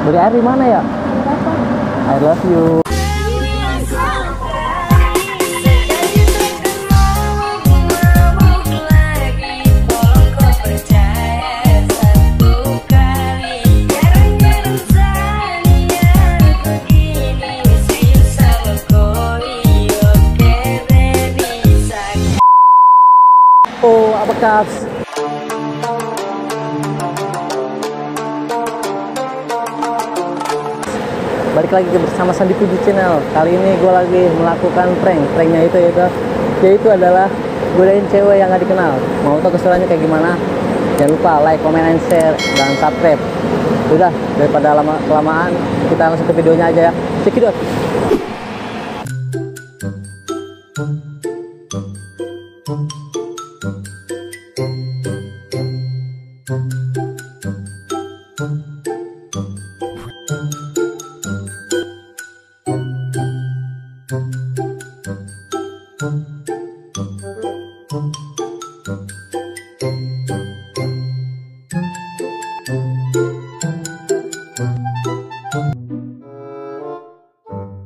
Beli air di mana ya? I love you. Oh, apa kaps? Balik lagi bersama Sandi Puji Channel. Kali ini gue lagi melakukan pranknya yaitu adalah godain cewek yang gak dikenal. Mau tau keseruannya kayak gimana? Jangan lupa like, comment, and share, dan subscribe. Udah, daripada kelamaan, kita langsung ke videonya aja ya. Check it out.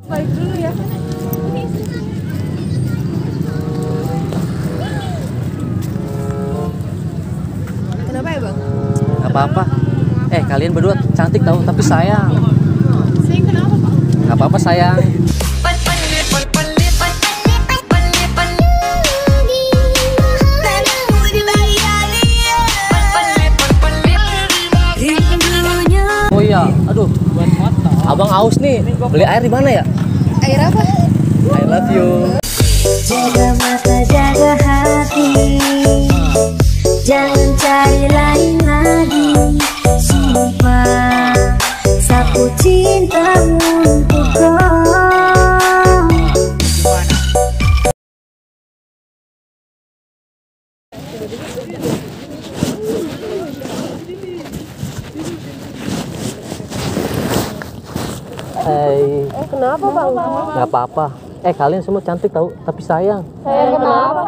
Balik dulu ya. Kenapa ya bang? Gak apa-apa. Kalian berdua cantik tau, tapi sayang. Sayang kenapa pak? Gak apa-apa sayang. Oh iya, aduh. Abang aus nih. Beli air di mana ya? Air apa? I love you. Jaga mata, jaga hati, jangan cari lain lagi. Sumpah, sapu cinta untuk kau. Kenapa bang? Gak apa-apa. Kalian semua cantik tau, tapi sayang. Sayang kenapa?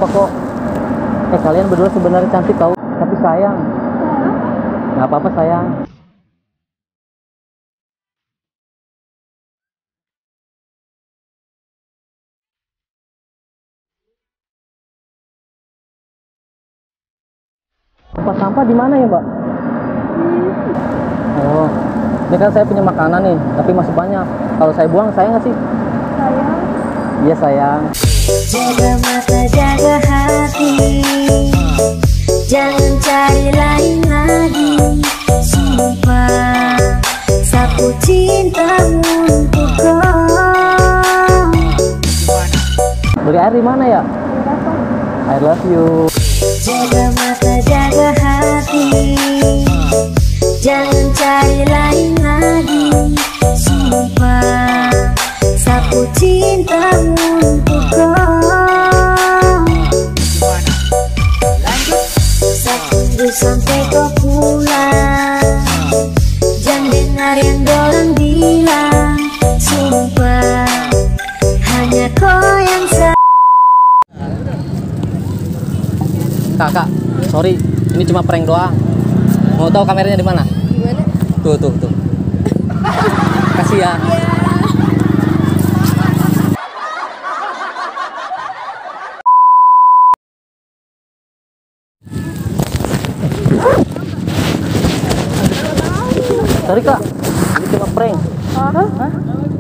apa-apa kok. Kalian berdua sebenarnya cantik tau, tapi sayang. Nggak apa-apa sayang. Tempat sampah di mana ya, Mbak? Oh, ini kan saya punya makanan nih, tapi masih banyak. Kalau saya buang, saya nggak sih? Sayang. Iya sayang. Jaga mata, jaga hati, jangan cari lain lagi. Sumpah, sapu cintamu untuk kau. Beli air di mana ya? I love you. Jaga mata, jaga hati, jangan cari lain lagi. Sumpah, sapu cintamu untuk kau. Sapu sampai kau pulang, jangan dengar yang dorang bilang. Sumpah, hanya kau yang Kak, sorry, ini cuma prank doang. Mau tahu kameranya di mana? Di mana? Tuh. Kasih ya. Sorry kak, ini cuma prank. Hah?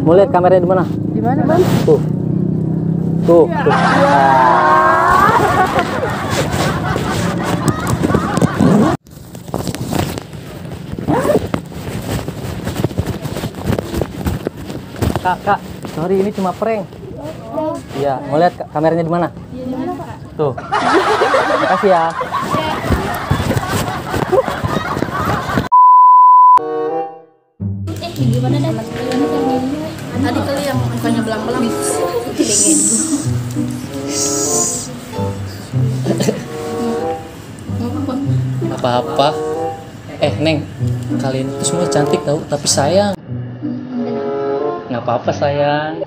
Mau lihat kameranya di mana? Di mana, Bang? Tuh. Kak, sorry ini cuma prank. Iya, mau lihat kameranya di mana? Di mana, Pak? Tuh. Makasih ya. Gimana dah? Tadi kali yang mukanya belang-belang. Apa-apa. Neng, kalian itu semua cantik tau, tapi sayang. Nggak apa-apa sayang.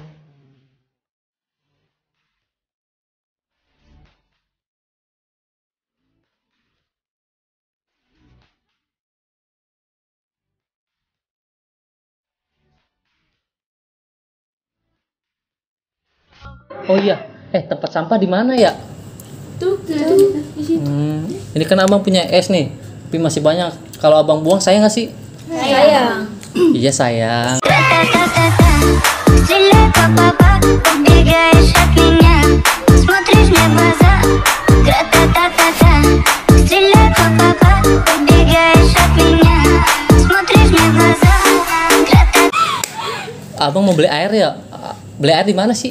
Oh iya, tempat sampah di mana ya? Tuh, di situ. Ini kan abang punya es nih, tapi masih banyak. Kalau abang buang, saya nggak sih? Sayang. Iya sayang. Abang mau beli air ya? Beli air di mana sih?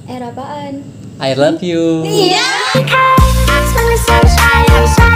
Air apaan? I love you. Iya. Sunshine, sunshine.